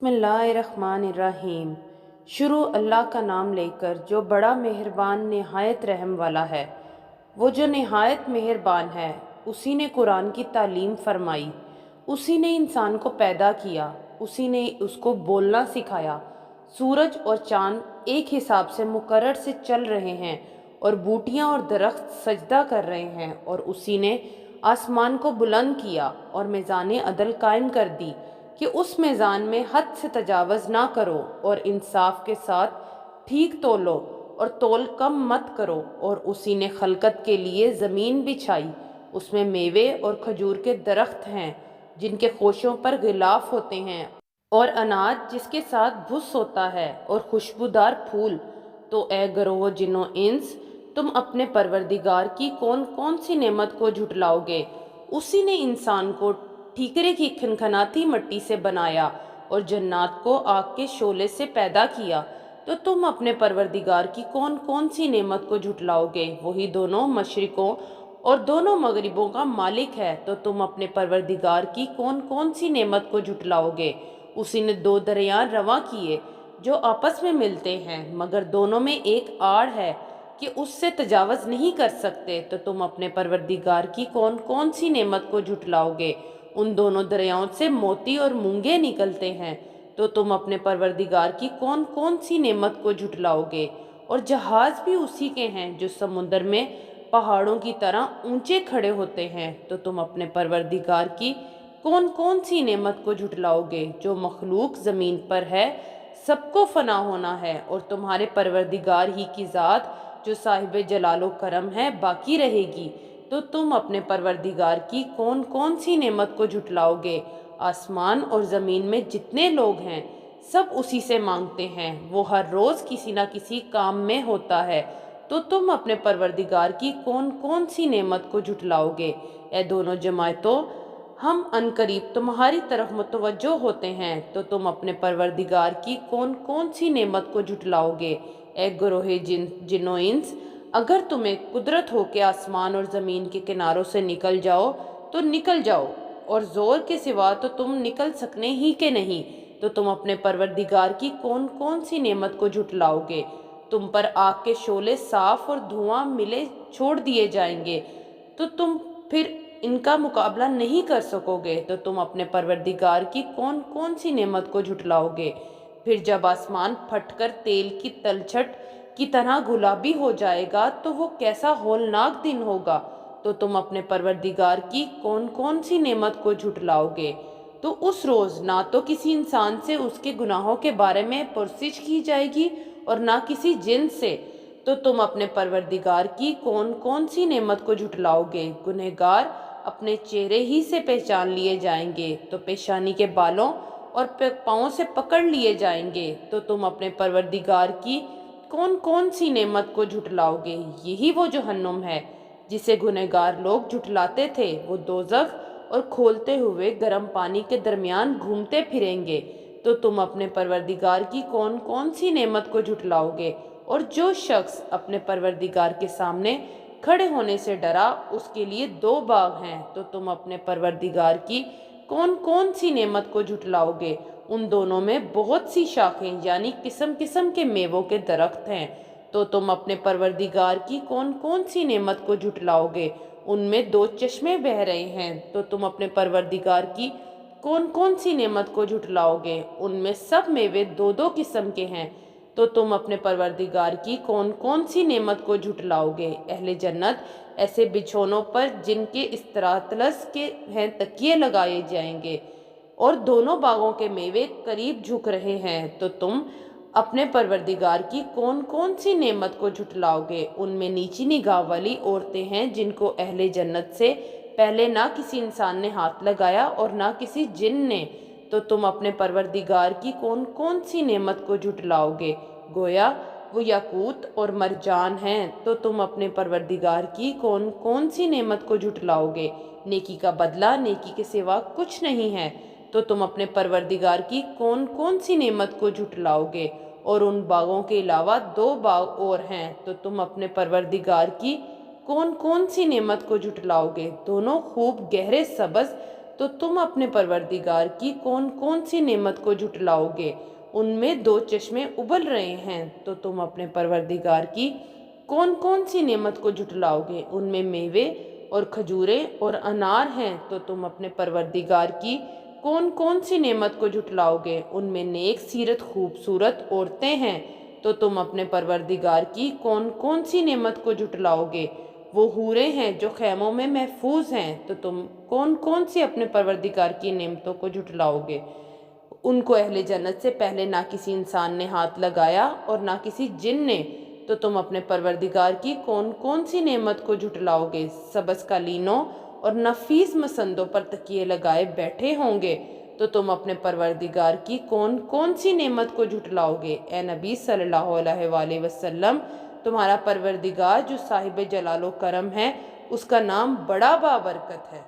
बिस्मिल्लाहिर्रहमानिर्रहीम। शुरू अल्लाह का नाम लेकर जो बड़ा मेहरबान नहायत रहम वाला है। वो जो नहायत मेहरबान है, उसी ने कुरान की तालीम फरमाई, उसी ने इंसान को पैदा किया, उसी ने उसको बोलना सिखाया। सूरज और चाँद एक हिसाब से मुकर्रर से चल रहे हैं और बूटियाँ और दरख्त सजदा कर रहे हैं, और उसी ने आसमान को बुलंद किया और मीज़ान अदल कायम कर दी कि उस मीज़ान में हद से तजावज़ ना करो और इंसाफ के साथ ठीक तोलो और तोल कम मत करो। और उसी ने खलकत के लिए ज़मीन बिछाई, उसमें मेवे और खजूर के दरख्त हैं जिनके खोशों पर गिलाफ होते हैं, और अनाज जिसके साथ भुस होता है, और खुशबूदार फूल। तो ए गरोह जिन्नो इंस, तुम अपने परवरदिगार की कौन कौन सी नेमत को झुटलाओगे। उसी ने इंसान को ठीकरे की खनखनाती मिट्टी से बनाया और जन्नात को आग के शोले से पैदा किया। तो तुम अपने परवरदिगार की कौन कौन सी नेमत को झुटलाओगे। वही दोनों मशरिकों और दोनों मगरिबों का मालिक है। तो तुम अपने परवरदिगार की कौन कौन सी नेमत को झुटलाओगे। उसी ने दो दरिया रवां किए जो आपस में मिलते हैं, मगर दोनों में एक आड़ है कि उससे तजावज़ नहीं कर सकते। तो तुम अपने परवरदिगार की कौन कौन सी नेमत को झुटलाओगे। उन दोनों दरियाओं से मोती और मूंगे निकलते हैं। तो तुम अपने परवरदिगार की कौन कौन सी नेमत को झुटलाओगे। और जहाज भी उसी के हैं जो समुद्र में पहाड़ों की तरह ऊंचे खड़े होते हैं। तो तुम अपने परवरदिगार की कौन कौन सी नेमत को झुटलाओगे। जो मखलूक ज़मीन पर है सबको फना होना है, और तुम्हारे परवरदिगार ही की ज़ात जो साहिब जलालो करम है बाकी रहेगी। तो तुम अपने परवरदिगार की कौन कौन सी नेमत को झुटलाओगे। आसमान और ज़मीन में जितने लोग हैं सब उसी से मांगते हैं, वो हर रोज़ किसी न किसी काम में होता है। तो तुम अपने परवरदिगार की कौन कौन सी नेमत को झुटलाओगे। ए दोनों जमायतों, हम अनकरीब तुम्हारी तरफ मुतवज्जो होते हैं। तो तुम अपने परवरदिगार की कौन कौन सी नेमत को झुटलाओगे। ए गुरोहे जिन्नो इंस, अगर तुम्हें कुदरत हो कि आसमान और ज़मीन के किनारों से निकल जाओ तो निकल जाओ, और ज़ोर के सिवा तो तुम निकल सकने ही के नहीं। तो तुम अपने परवरदिगार की कौन कौन सी नेमत को झुटलाओगे। तुम पर आग के शोले साफ और धुआं मिले छोड़ दिए जाएंगे, तो तुम फिर इनका मुकाबला नहीं कर सकोगे। तो तुम अपने परवरदिगार की कौन कौन सी नेमत को झुटलाओगे। फिर जब आसमान फटकर तेल की तलछट की तरह गुलाबी हो जाएगा तो वो कैसा होलनाक दिन होगा। तो तुम अपने परवरदिगार की कौन कौन सी नेमत को झुटलाओगे। तो उस रोज़ ना तो किसी इंसान से उसके गुनाहों के बारे में पुरसिश की जाएगी और ना किसी जिन से। तो तुम अपने परवरदिगार की कौन कौन सी नेमत को झुटलाओगे। गुनहगार अपने चेहरे ही से पहचान लिए जाएंगे, तो पेशानी के बालों और पाँवों से पकड़ लिए जाएंगे। तो तुम अपने परवरदिगार की कौन कौन सी नेमत को झुटलाओगे। यही वो जहन्नुम है जिसे गुनहगार लोग झुटलाते थे। वो दोज़ख और खोलते हुए गर्म पानी के दरमियान घूमते फिरेंगे। तो तुम अपने परवरदिगार की कौन कौन सी नेमत को झुटलाओगे। और जो शख्स अपने परवरदिगार के सामने खड़े होने से डरा, उसके लिए दो बाग हैं। तो तुम अपने परवरदिगार की कौन कौन सी नेमत को झुटलाओगे। उन दोनों में बहुत सी शाखें यानी किस्म किस्म के मेवों के दरख्त हैं। तो तुम अपने परवरदिगार की कौन कौन सी नेमत को झुटलाओगे। उनमें दो चश्मे बह रहे हैं। तो तुम अपने परवरदिगार की कौन कौन सी नेमत को झुटलाओगे। उनमें सब मेवे दो दो किस्म के हैं। तो तुम अपने परवरदिगार की कौन कौन सी नेमत को झुटलाओगे। अहले जन्नत ऐसे बिछौनों पर जिनके इस्तरातलस के हैं तकिए लगाए जाएंगे, और दोनों बागों के मेवे करीब झुक रहे हैं। तो तुम अपने परवरदिगार की कौन कौन सी नेमत को झुटलाओगे। उनमें नीची निगाह वाली औरतें हैं जिनको अहले जन्नत से पहले ना किसी इंसान ने हाथ लगाया और ना किसी जिन ने। तो तुम अपने परवरदिगार की कौन कौन सी नेमत को झुटलाओगे। गोया वो याकूत और मरजान हैं। तो तुम अपने परवरदिगार की कौन कौन सी नेमत को झुटलाओगे। नेकी का बदला नेकी के सिवा कुछ नहीं है। तो तुम अपने परवरदिगार की कौन कौन सी नेमत को झुटलाओगे। और उन बागों के अलावा दो बाग और हैं। तो तुम अपने परवरदिगार की कौन कौन सी नेमत को झुटलाओगे। दोनों खूब गहरे सब्ज تو تم اپنے پروردگار کی کون کون سی نعمت کو جھٹلاؤ گے؟ ان میں 2 چشمے ابل رہے ہیں، تو تم اپنے پروردگار کی کون کون سی نعمت کو جھٹلاؤ گے؟ ان میں میوے اور کھجوریں اور انار ہیں، تو تم اپنے پروردگار کی کون کون سی نعمت کو جھٹلاؤ گے؟ ان میں نیک سیرت خوبصورت عورتیں ہیں، تو تم اپنے پروردگار کی کون کون سی نعمت کو جھٹلاؤ گے؟ وہ حوریں ہیں جو خیموں میں محفوظ ہیں، تو تم کون کون سی اپنے پروردگار کی نعمتوں کو جھٹلاؤ گے؟ ان کو اہل جنت سے پہلے نہ کسی انسان نے ہاتھ لگایا اور نہ کسی جن نے، تو تم اپنے پروردگار کی کون کون سی نعمت کو جھٹلاؤ گے؟ سبز قالینوں اور نفیس مسندوں پر تکیے لگائے بیٹھے ہوں گے، تو تم اپنے پروردگار کی کون کون سی نعمت کو جھٹلاؤ گے؟ اے نبی صلی اللہ علیہ وآلہ وسلم، تمہارا پروردگار جو صاحب جلال و کرم ہے، اس کا نام بڑا بابرکت ہے۔